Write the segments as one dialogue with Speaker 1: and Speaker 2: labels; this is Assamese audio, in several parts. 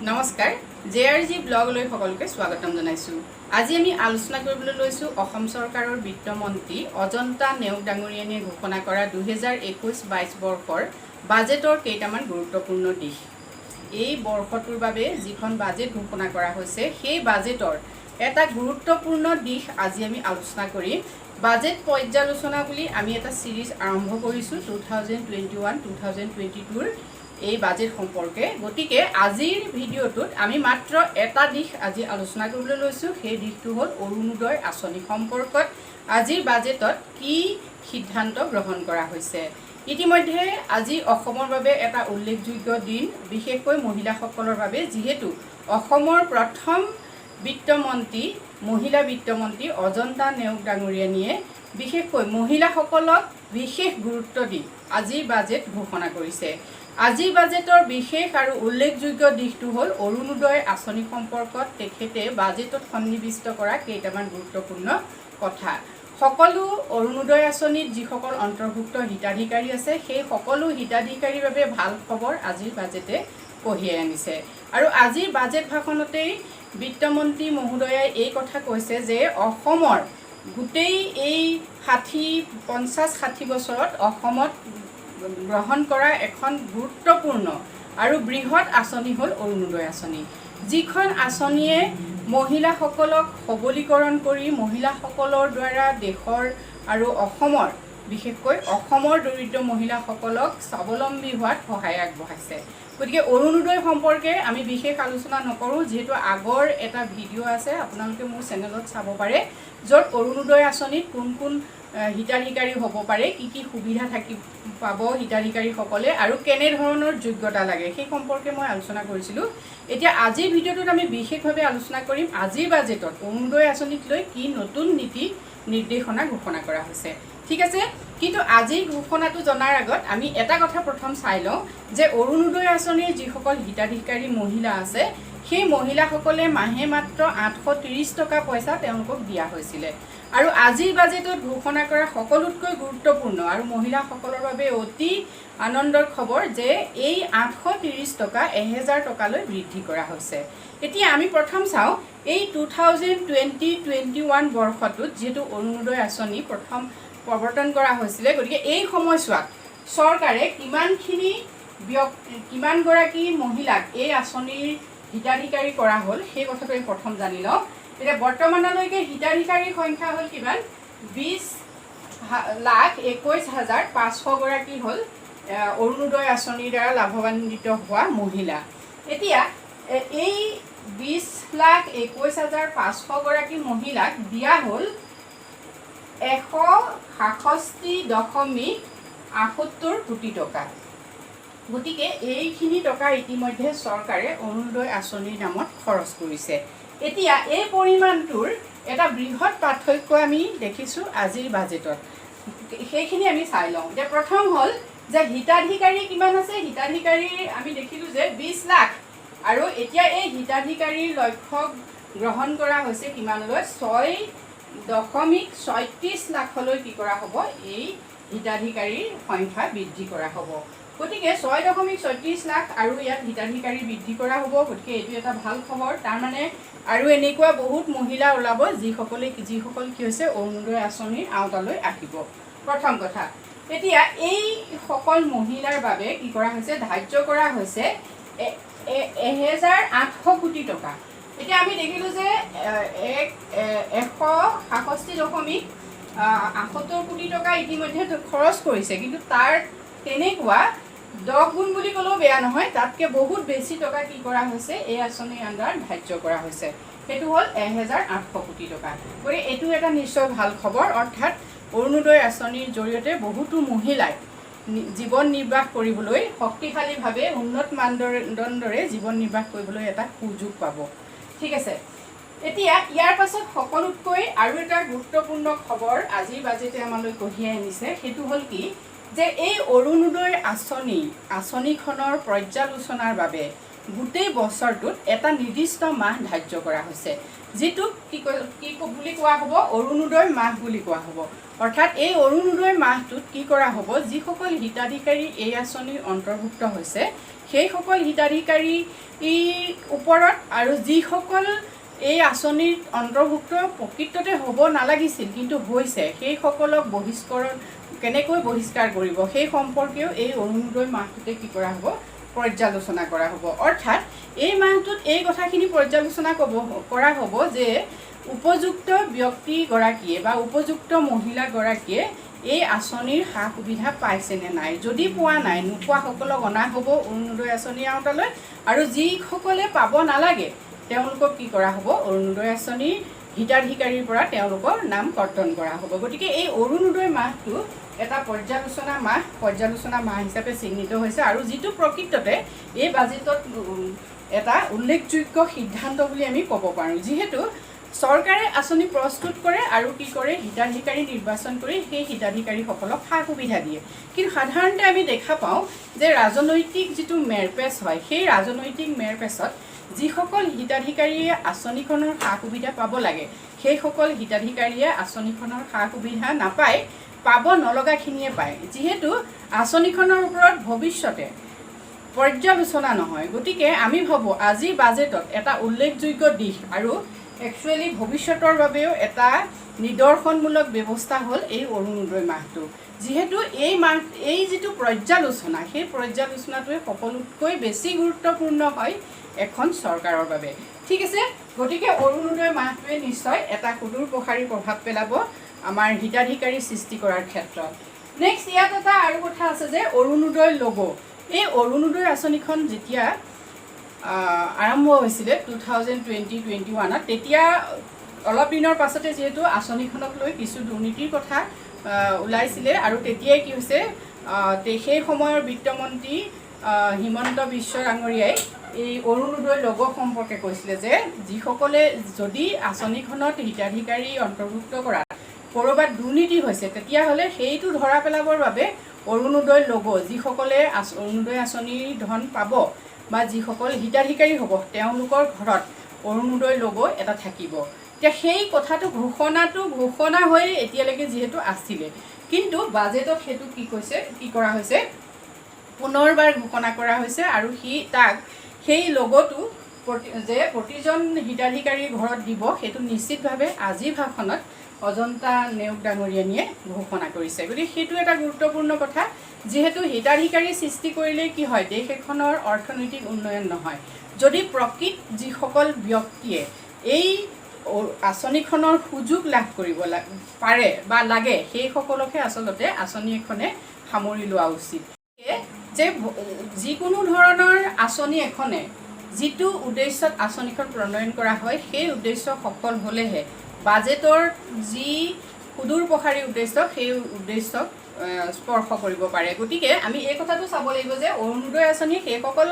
Speaker 1: নমস্কাৰ জেআৰজি ব্লগলৈ সকলোকে স্বাগতম জনাইছো। আজি আমি আলোচনা কৰিবলৈ লৈছো অসম চৰকাৰৰ বিত্তমন্ত্ৰী অজন্তা নেওগ ডাঙৰীয়ানীয়ে ঘোষণা কৰা 2021-22 বৰ্ষৰ বাজেটৰ কেইটামান গুৰুত্বপূৰ্ণ দিশ। এই বৰ্ষটোৰ বাবে যিখন বাজেট ঘোষণা কৰা হৈছে সেই বাজেটৰ এটা গুৰুত্বপূৰ্ণ দিশ আজি আমি আলোচনা কৰিম। বাজেট পৰ্যালোচনা বুলি আমি এটা সিৰিজ আৰম্ভ কৰিছো 2021-2022 এই বাজেট সম্পৰ্কে। গতিকে আজিৰ ভিডিঅ'টোত আমি মাত্ৰ এটা দিশ আজি আলোচনা কৰিবলৈ লৈছো, সেই দিশটো হ'ল অৰুণোদয় আঁচনি সম্পৰ্কত আজিৰ বাজেটত কি সিদ্ধান্ত গ্ৰহণ কৰা হৈছে। ইতিমধ্যে আজি অসমৰ বাবে এটা উল্লেখযোগ্য দিন, বিশেষকৈ মহিলাসকলৰ বাবে, যিহেতু অসমৰ প্ৰথম বিত্তমন্ত্ৰী মহিলা বিত্তমন্ত্ৰী অজন্তা নেওগ ডাঙৰীয়ানীয়ে বিশেষকৈ মহিলাসকলক বিশেষ গুৰুত্ব দি আজিৰ বাজেট ঘোষণা কৰিছে। আজিৰ বাজেটৰ বিশেষ আৰু উল্লেখযোগ্য দিশটো হ'ল অৰুণোদয় আঁচনি সম্পৰ্কত তেখেতে বাজেটত সন্নিৱিষ্ট কৰা কেইটামান গুৰুত্বপূৰ্ণ কথা। সকলো অৰুণোদয় আঁচনিত যিসকল অন্তৰ্ভুক্ত হিতাধিকাৰী আছে সেই সকলো হিতাধিকাৰীৰ বাবে ভাল খবৰ আজিৰ বাজেটে কঢ়িয়াই আনিছে। আৰু আজিৰ বাজেট ভাষণতেই বিত্তমন্ত্ৰী মহোদয়াই এই কথা কৈছে যে অসমৰ গোটেই এই 50-60 বছৰত অসমত গ্ৰহণ কৰা এখন গুৰুত্বপূৰ্ণ আৰু বৃহৎ আঁচনি হ'ল অৰুণোদয় আঁচনি, যিখন আঁচনিয়ে মহিলাসকলক সবলীকৰণ কৰি মহিলাসকলৰ দ্বাৰা দেশৰ আৰু অসমৰ বিশেষকৈ অসমৰ দৰিদ্ৰ মহিলাসকলক স্বাৱলম্বী হোৱাত সহায় আগবঢ়াইছে। গতিকে অৰুণোদয় সম্পৰ্কে আমি বিশেষ আলোচনা নকৰোঁ, যিহেতু আগৰ এটা ভিডিঅ' আছে, আপোনালোকে মোৰ চেনেলত চাব পাৰে, য'ত অৰুণোদয় আঁচনিত কোন কোন হিতাধিকাৰী হ'ব পাৰে, কি কি সুবিধা পাব হিতাধিকাৰীসকলে আৰু কেনেধৰণৰ যোগ্যতা লাগে সেই সম্পৰ্কে মই আলোচনা কৰিছিলোঁ। এতিয়া আজিৰ ভিডিঅ'টোত আমি বিশেষভাৱে আলোচনা কৰিম আজিৰ বাজেটত অৰুণোদয় আঁচনিক লৈ কি নতুন নীতি নিৰ্দেশনা ঘোষণা কৰা হৈছে। ঠিক আছে, কিন্তু আজিৰ ঘোষণাটো জনাৰ আগত আমি এটা কথা প্ৰথম চাই লওঁ যে অৰুণোদয় আঁচনিৰ যিসকল হিতাধিকাৰী মহিলা আছে সেই মহিলাসকলে মাহে মাত্ৰ 830 টকা পইচা তেওঁলোকক দিয়া হৈছিলে। আৰু আজিৰ বাজেটত ঘোষণা কৰা সকলোতকৈ গুৰুত্বপূৰ্ণ আৰু মহিলাসকলৰ বাবে অতি আনন্দৰ খবৰ যে এই 830 টকা 1000 টকালৈ বৃদ্ধি কৰা হৈছে। এতিয়া আমি প্ৰথম চাওঁ এই 2020-21 বৰ্ষটোত যিহেতু অৰুণোদয় আঁচনি প্ৰথম প্ৰৱৰ্তন কৰা হৈছিলে, গতিকে এই সময়ছোৱাত চৰকাৰে কিমানগৰাকী মহিলাক এই আঁচনিৰ হিতাধিকাৰী কৰা হ'ল সেই কথাটো প্ৰথম জানি লওঁ। এতিয়া বৰ্তমানলৈকে হিতাধিকাৰীৰ সংখ্যা হ'ল কিমান? 20,21,500 গৰাকী হ'ল অৰুণোদয় আঁচনিৰ দ্বাৰা লাভান্বিত হোৱা মহিলা। এতিয়া এই 20,21,500 গৰাকী মহিলাক দিয়া হ'ল 166.78 কোটি টকা। গতিকে এইখিনি টকা ইতিমধ্যে চৰকাৰে অৰুণোদয় আঁচনিৰ নামত খৰচ কৰিছে। এতিয়া এই পৰিমাণটোৰ এটা বৃহৎ পাৰ্থক্য আমি দেখিছোঁ আজিৰ বাজেটত, সেইখিনি আমি চাই লওঁ। এতিয়া প্ৰথম হ'ল যে হিতাধিকাৰী কিমান আছে। হিতাধিকাৰী আমি দেখিলোঁ যে 20 লাখ, আৰু এতিয়া এই হিতাধিকাৰীৰ লক্ষ্য গ্ৰহণ কৰা হৈছে কিমানলৈ? 6.36 লাখলৈ কি কৰা হ'ব? এই হিতাধিকাৰীৰ সংখ্যা বৃদ্ধি কৰা হ'ব। গতিকে 6.36 লাখ আৰু ইয়াত হিতাধিকাৰী বৃদ্ধি কৰা হ'ব। গতিকে এইটো এটা ভাল খবৰ। তাৰমানে আৰু এনেকুৱা বহুত মহিলা ওলাব যিসকল কি হৈছে অৰুণোদয় আঁচনিৰ আওতালৈ আহিব। প্ৰথম কথা। এতিয়া এই সকল মহিলাৰ বাবে কি কৰা হৈছে? ধাৰ্য কৰা হৈছে 1,800 কোটি টকা। এতিয়া আমি দেখিলোঁ যে 166.78 কোটি টকা ইতিমধ্যে খৰচ কৰিছে, কিন্তু তাৰ তেনেকুৱা 10 গুণ বুলি ক'লেও বেয়া নহয়, তাতকৈ বহুত বেছি টকা কি কৰা হৈছে এই আঁচনিৰ আণ্ডাৰত ধাৰ্য কৰা হৈছে। সেইটো হ'ল 1,800 কোটি টকা। গতিকে এইটো এটা নিশ্চয় ভাল খবৰ। অৰ্থাৎ অৰুণোদয় আঁচনিৰ জৰিয়তে বহুতো মহিলাই জীৱন নিৰ্বাহ কৰিবলৈ শক্তিশালীভাৱে উন্নত মানদণ্ডৰে জীৱন নিৰ্বাহ কৰিবলৈ এটা সুযোগ পাব। ঠিক আছে, এতিয়া ইয়াৰ পাছত সকলোতকৈ আৰু এটা গুৰুত্বপূৰ্ণ খবৰ আজিৰ বাজেটে আমালৈ কঢ়িয়াই আনিছে। সেইটো হ'ল কি যে এই অৰুণোদয় আঁচনিখনৰ পৰ্যালোচনাৰ বাবে গোটেই বছৰটোত এটা নিৰ্দিষ্ট মাহ ধাৰ্য কৰা হৈছে, যিটোক কি বুলি কোৱা হ'ব? অৰুণোদয় মাহ বুলি কোৱা হ'ব। অৰ্থাৎ এই অৰুণোদয় মাহটোত কি কৰা হ'ব? যিসকল হিতাধিকাৰী এই আঁচনিৰ অন্তৰ্ভুক্ত হৈছে সেইসকল হিতাধিকাৰীৰ ওপৰত আৰু যিসকল এই আঁচনিৰ অন্তৰ্ভুক্ত প্ৰকৃততে হ'ব নালাগিছিল কিন্তু হৈছে, সেইসকলক কেনেকৈ বহিষ্কাৰ কৰিব সেই সম্পৰ্কেও এই অৰুণোদয় মাহটোতে কি কৰা হ'ব, পৰ্যালোচনা কৰা হ'ব। অৰ্থাৎ এই মাহটোত এই কথাখিনি পৰ্যালোচনা কৰা হ'ব যে উপযুক্ত ব্যক্তিগৰাকীয়ে বা উপযুক্ত মহিলাগৰাকীয়ে এই আঁচনিৰ সা সুবিধা পাইছে নে নাই। যদি পোৱা নাই, নোপোৱাসকলক অনা হ'ব অৰুণোদয় আঁচনিৰ আওতালৈ, আৰু যিসকলে পাব নালাগে তেওঁলোকক কি কৰা হ'ব, অৰুণোদয় আঁচনিৰ হিতাধিকাৰীৰ পৰা তেওঁলোকৰ নাম কৰ্তন কৰা হ'ব। গতিকে এই অৰুণোদয় মাহটো এটা পৰ্যালোচনা মাহ হিচাপে চিহ্নিত হৈছে, আৰু যিটো প্ৰকৃততে এই বাজেটত এটা উল্লেখযোগ্য সিদ্ধান্ত বুলি আমি ক'ব পাৰোঁ। যিহেতু চৰকাৰে আঁচনি প্ৰস্তুত কৰে আৰু কি কৰে, হিতাধিকাৰী নিৰ্বাচন কৰি সেই হিতাধিকাৰীসকলক সা সুবিধা দিয়ে। কিন্তু সাধাৰণতে আমি দেখা পাওঁ যে ৰাজনৈতিক যিটো মেৰপেচ হয়, সেই ৰাজনৈতিক মেৰপেচত যিসকল হিতাধিকাৰীয়ে আঁচনিখনৰ সা সুবিধা পাব লাগে, সেইসকল হিতাধিকাৰীয়ে আঁচনিখনৰ সা সুবিধা নাপায়, পাব নলগাখিনিয়ে পায়। যিহেতু আঁচনিখনৰ ওপৰত ভৱিষ্যতে পৰ্যালোচনা নহয়, গতিকে আমি ভাবোঁ আজিৰ বাজেটত এটা উল্লেখযোগ্য দিশ আৰু একচুৱেলি ভৱিষ্যতৰ বাবেও এটা নিদৰ্শনমূলক ব্যৱস্থা হ'ল এই অৰুণোদয় মাহটো। যিহেতু এই যিটো পৰ্যালোচনা, সেই পৰ্যালোচনাটোৱে সকলোতকৈ বেছি গুৰুত্বপূৰ্ণ হয় এখন চৰকাৰৰ বাবে। ঠিক আছে, গতিকে অৰুণোদয় মাহটোৱে নিশ্চয় এটা সুদূৰ প্ৰসাৰী প্ৰভাৱ পেলাব আমাৰ হিতাধিকাৰী সৃষ্টি কৰাৰ ক্ষেত্ৰত। নেক্সট ইয়াত এটা আৰু কথা আছে যে অৰুণোদয় লগ'। এই অৰুণোদয় আঁচনিখন যেতিয়া আৰম্ভ হৈছিলে 2020-21ত, তেতিয়া অলপ দিনৰ পাছতে যিহেতু আঁচনিখনক লৈ কিছু দুৰ্নীতিৰ কথা ওলাইছিলে, আৰু তেতিয়াই কি হৈছে, সেই সময়ৰ বিত্তমন্ত্ৰী হিমন্ত বিশ্ব ডাঙৰীয়াই এই অৰুণোদয় লগ' সম্পৰ্কে কৈছিলে যে যিসকলে যদি আঁচনিখনত হিতাধিকাৰী অন্তৰ্ভুক্ত কৰাত ক'ৰবাত দুৰ্নীতি হৈছে, তেতিয়াহ'লে সেইটো ধৰা পেলাবৰ বাবে অৰুণোদয় লগ', যিসকলে অৰুণোদয় আঁচনিৰ ধন পাব বা যিসকল হিতাধিকাৰী হ'ব, তেওঁলোকৰ ঘৰত অৰুণোদয় লগ' এটা থাকিব। এতিয়া সেই কথাটো ঘোষণা হৈ এতিয়ালৈকে যিহেতু আছিলে, কিন্তু বাজেটত সেইটো কি কৰা হৈছে, পুনৰবাৰ ঘোষণা কৰা হৈছে, আৰু সেই লগ'টো যে প্ৰতিজন হিতাধিকাৰীৰ ঘৰত দিব, সেইটো নিশ্চিতভাৱে আজিৰ ভাষণত অজন্তা নেওগ ডাঙৰীয়ানীয়ে ঘোষণা কৰিছে। গতিকে সেইটো এটা গুৰুত্বপূৰ্ণ কথা। যিহেতু হিতাধিকাৰী সৃষ্টি কৰিলেই কি হয়, দেশ এখনৰ অৰ্থনৈতিক উন্নয়ন নহয়। যদি প্ৰকৃত যিসকল ব্যক্তিয়ে এই আঁচনিখনৰ সুযোগ লাভ কৰিব পাৰে বা লাগে, সেইসকলকহে আচলতে আঁচনি এখনে সামৰি লোৱা উচিত। যে যিকোনো ধৰণৰ আঁচনি এখনে যিটো উদ্দেশ্যত আঁচনিখন প্ৰণয়ন কৰা হয়, সেই উদ্দেশ্য সফল হ'লেহে বাজেটৰ যি সুদূৰ প্ৰসাৰী উদ্দেশ্য, সেই উদ্দেশ্যক স্পৰ্শ কৰিব পাৰে। গতিকে আমি এই কথাটো চাব লাগিব যে অৰুণোদয় আঁচনি সেইসকল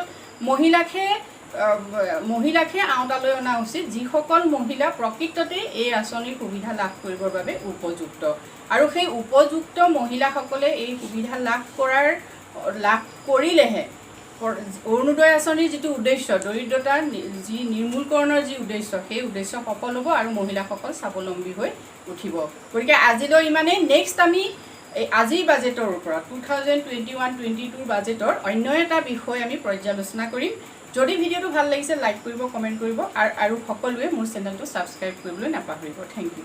Speaker 1: মহিলাকহে আওতালৈ অনা উচিত, যিসকল মহিলা প্ৰকৃততে এই আঁচনিৰ সুবিধা লাভ কৰিবৰ বাবে উপযুক্ত, আৰু সেই উপযুক্ত মহিলাসকলে এই সুবিধা লাভ কৰিলেহে অৰুণোদয় আঁচনিৰ যিটো উদ্দেশ্য, দৰিদ্ৰতা যি নিৰ্মূলকৰণৰ যি উদ্দেশ্য, সেই উদ্দেশ্য সফল হ'ব আৰু মহিলাসকল স্বাৱলম্বী হৈ উঠিব। গতিকে আজিলৈ ইমানেই। নেক্সট আমি আজিৰ বাজেটৰ ওপৰত 2021-22 বাজেটৰ অন্য এটা বিষয় আমি পৰ্যালোচনা কৰিম। যদি ভিডিঅ'টো ভাল লাগিছে লাইক কৰিব, কমেণ্ট কৰিব, আৰু সকলোৱে মোৰ চেনেলটো ছাবস্ক্ৰাইব কৰিবলৈ নাপাহৰিব। Thank U.